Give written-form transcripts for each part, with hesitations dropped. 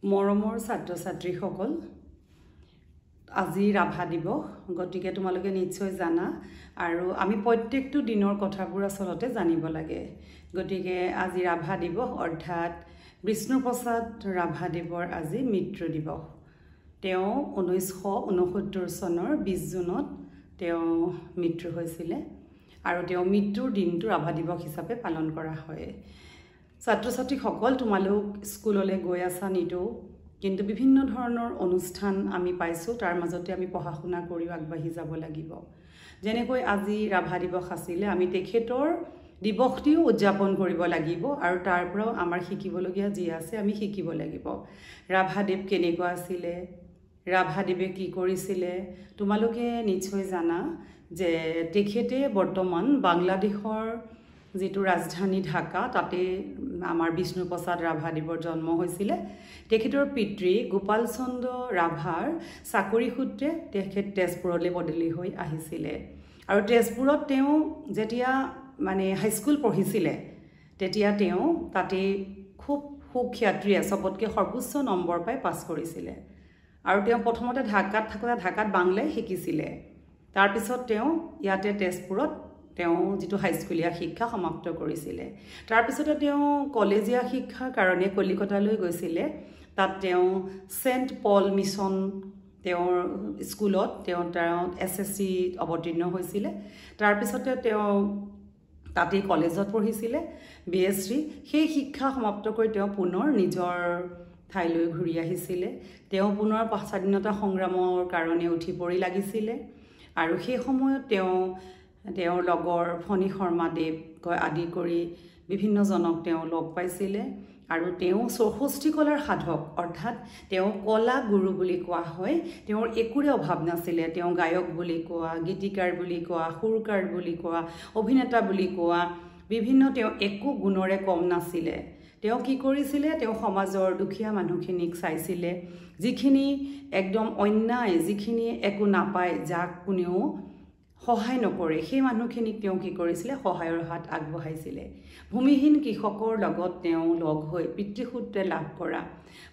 মৰমৰ ছাত্ৰ ছাত্ৰীসকল আজি ৰাভা দিৱস গতিকে তোমালোকে নিশ্চয় জানা আৰু আমি প্ৰত্যেকটো দিনৰ কথাবোৰ আসলতে জানিব লাগে গতিকে আজি ৰাভা দিৱস অৰ্থাৎ বিষ্ণুপ্ৰসাদ ৰাভাদেৱৰ আজি মৃত্যু দিৱস তেওঁ 1969 চনৰ 20 জুনত তেওঁ মৃত্যু হৈছিল আৰু তেওঁ মৃত্যুৰ দিনটো ৰাভা দিৱস হিচাপে পালন কৰা হয় ছাত্ৰ ছাত্ৰীসকল তোমালোক স্কুললৈ গৈ আছা নিতো কিন্তু বিভিন্ন ধৰণৰ অনুষ্ঠান আমি পাইছো তাৰ মাজতে আমি পঢ়া শুনা কৰি আগবাঢ়ি যাব লাগিব যেনেকৈ আজি ৰাভা দিৱস আছিল আমি তেখেতৰ দিৱসটিও উদযাপন কৰিব লাগিব আৰু তাৰ পৰাও আমাৰ শিকিবলগীয়া যি আছে আমি শিকিব লাগিব ৰাভাদেৱ কেনেকুৱা আছিল ৰাভাদেৱে কি কৰিছিল তোমালোকে নিশ্চয় জানা যে তেখেতে বৰ্তমান বাংলাদেশৰ যেটো ৰাজধানী ঢাকা তাতে আমাৰ বিষ্ণুপ্ৰসাদ ৰাভাদেৱৰ জন্ম হৈছিল তেখেতৰ পিতৃ গোপাল চন্দ্ৰ ৰাভাৰ চাকৰি সূত্ৰে তেখেত তেজপুৰলৈ বদলি হৈ আহিছিল আৰু তেজপুৰত তেওঁ যেতিয়া মানে হাইস্কুল পঢ়িছিল তেতিয়া তেওঁ তাতে খুব সুখ্যাতিৰে সবতকে সৰ্বোচ্চ নম্বৰ পাই পাছ কৰিছিল আৰু তেওঁ প্ৰথমতে ঢাকাত থাকোতে ঢাকাত বাংলাই শিকিছিল তাৰ পিছত তেওঁ ইয়াতে তেজপুৰত তেওঁ যেটো হাইস্কুলীয়া শিক্ষা সমাপ্ত কৰিছিল তাৰ পিছতে তেওঁ কলেজীয়া শিক্ষাৰ কাৰণে কলিকতালৈ গৈছিল তাত তেওঁ সেন্ট পল মিছন তেওঁৰ স্কুলত তেওঁ এসএসসি অৱতীৰ্ণ হৈছিল তাৰ পিছতে তেওঁ তাতে কলেজত পঢ়িছিল বিএসসি সেই শিক্ষা সমাপ্ত কৰি তেওঁ পুনৰ নিজৰ ঠাইলৈ ঘূৰি আহিছিল তেওঁ পুনৰ স্বাধীনতা সংগ্ৰামৰ কাৰণে উঠি পৰি লাগিছিল আৰু সেই সময়ত তেওঁৰ লগৰ ফণী শৰ্মাদেৱ আদি কৰি বিভিন্ন জনক তেওঁ লগ পাইছিল আৰু তেওঁ চৌষষ্ঠি কলাৰ সাধক অৰ্থাৎ তেওঁ কলা গুৰু বুলি কোৱা হয় তেওঁৰ একোৰে অভাৱ নাছিল তেওঁ গায়ক বুলি কোৱা গীতিকাৰ বুলি কোৱা সুৰকাৰ বুলি কোৱা অভিনেতা বুলি কোৱা বিভিন্ন তেওঁ একো গুণৰে কম নাছিল তেওঁ কি কৰিছিল তেওঁ সমাজৰ দুখীয়া মানুহখিনিক চাইছিল যিখিনি একদম অন্যায় যিখিনি একো নাপায় যাক কোনেও সহায় নকৰে সেই মানুহখিনিক তেওঁ কি কৰিছিল সহায়ৰ হাত আগবঢ়াইছিল ভূমিহীন কৃষকৰ লগত তেওঁ লগ হৈ পিতৃসূত্ৰে লাভ কৰা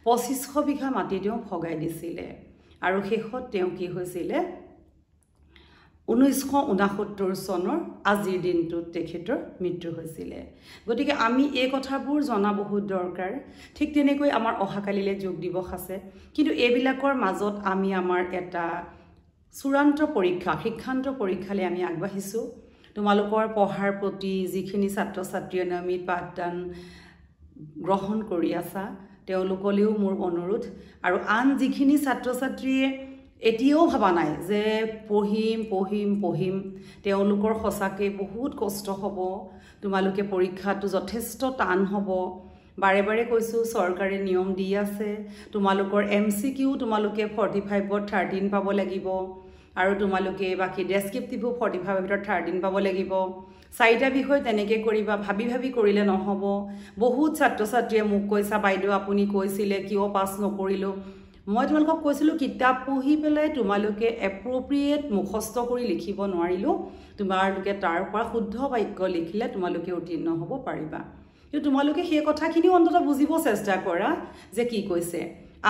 2500 বিঘা মাটি তেওঁ ভগাই দিছিল আৰু শেষত তেওঁ কি হৈছিল 1969 চনৰ আজিৰ দিনটোত তেখেতৰ মৃত্যু হৈছিল গতিকে আমি এই কথাবোৰ জনা বহুত দৰকাৰ ঠিক তেনেকৈ আমাৰ অহাকালিলে যোগ দিৱস আছে কিন্তু এইবিলাকৰ মাজত আমি আমাৰ এটা চূড়ান্ত পৰীক্ষা শিক্ষান্ত পৰীক্ষালৈ আমি আগবাঢ়িছো তোমালোকৰ পঢ়াৰ প্ৰতি যিখিনি ছাত্ৰ ছাত্ৰীয়ে নিয়মিত পাঠদান গ্ৰহণ কৰি আছা তেওঁলোকলৈও মোৰ অনুৰোধ আৰু আন যিখিনি ছাত্ৰ ছাত্ৰীয়ে এতিয়াও ভাবা নাই যে পঢ়িম তেওঁলোকৰ সঁচাকে বহুত কষ্ট হ'ব তোমালোকে পৰীক্ষাটো যথেষ্ট টান হ'ব বাৰে বাৰে কৈছো চৰকাৰে নিয়ম দি আছে তোমালোকৰ এমসিকিউ তোমালোকে 45ত 13 পাব লাগিব আৰু তোমালোকে বাকি ডেসক্ৰিপটিভ 45 ভিতৰত 13 পাব লাগিব চাৰিটা বিষয় তেনেকে কৰিবা ভাবি কৰিলে নহব বহুত ছাত্ৰ ছাত্ৰীয়ে মোক কৈছা বাইদেউ আপুনি কৈছিলে কিয় পাছ নকৰিলো মই তোমালোকক কৈছিলো কিতাপ পঢ়ি পেলাই তোমালোকে এপ্ৰোপ্ৰিয়েট মুখস্থ কৰি লিখিব নোৱাৰিলো তোমালোকে তাৰ পৰা শুদ্ধ বাক্য লিখিলে তোমালোকে উত্তীৰ্ণ হ'ব পাৰিবা কিন্তু তোমালোকে সেই কথাখিনি অন্তত বুজিব চেষ্টা কৰা যে কি কৈছে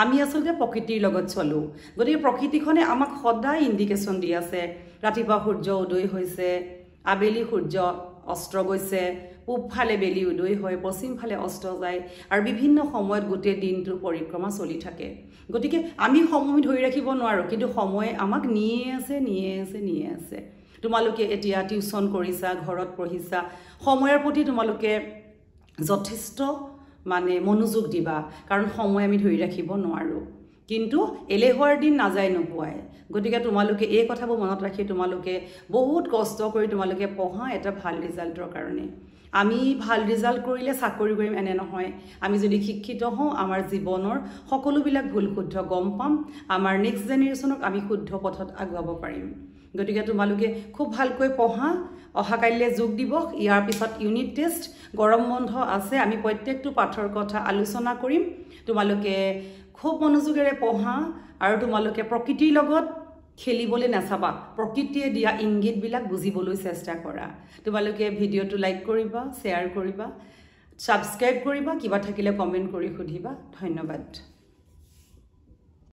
আমি আসলে প্ৰকৃতিৰ লগত চলো গতিকে প্ৰকৃতিখনে আমাক সদায় ইন্ডিকেশন দি আছে ৰাতিপুৱা সূৰ্য উদয় হৈছে আবেলি সূৰ্য অস্ত গৈছে পূব ফালে বেলি উদয় হয় পশ্চিম ফালে অস্ত যায় আৰু বিভিন্ন সময়ত গোটেই দিনটো পৰিক্ৰমা চলি থাকে গতিকে আমি সময় ধৰি ৰাখিব নোৱাৰো কিন্তু সময় আমাক নিয়ে আছে তোমালোকে এতিয়া টিউচন কৰিছা ঘৰত পঢ়িছা সময়ৰ প্ৰতি তোমালোকে যথেষ্ট মানে মনোযোগ দিবা কাৰণ সময় আমি ধৰি ৰাখিব নোৱাৰো কিন্তু এলেহুৱাৰ দিন নাযায় নোপোৱাই গতিকে তোমালোকে এই কথাবোৰ মনত ৰাখি তোমালোকে বহুত কষ্ট কৰি তোমালোকে পঢ়া এটা ভাল ৰিজাল্টৰ কাৰণে আমি ভাল ৰিজাল্ট কৰিলে চাকৰি কৰিম এনে নহয় আমি যদি শিক্ষিত হওঁ আমাৰ জীৱনৰ সকলোবিলাক ভুল শুদ্ধ গম পাম আমাৰ নেক্সট জেনাৰেশনক আমি শুদ্ধ পথত আগুৱাব পাৰিম গতিকে তোমালোকে খুব ভালকৈ পঢ়া অহাকাইলে যোগ দিৱস ইয়াৰ পিছত ইউনিট টেষ্ট গৰম বন্ধ আছে আমি প্ৰত্যেকটো পাঠৰ কথা আলোচনা কৰিম তোমালোকে খুব মনোযোগেৰে পঢ়া আৰু তোমালোকে প্ৰকৃতিৰ লগত খেলিবলৈ নাচাবা প্ৰকৃতিয়ে দিয়া ইংগিতবিলাক বুজিবলৈ চেষ্টা কৰা তোমালোকে ভিডিওটো লাইক কৰিবা শেয়াৰ কৰিবা সাবস্ক্ৰাইব কৰিবা কিবা থাকিলে কমেন্ট কৰি সুধিবা ধন্যবাদ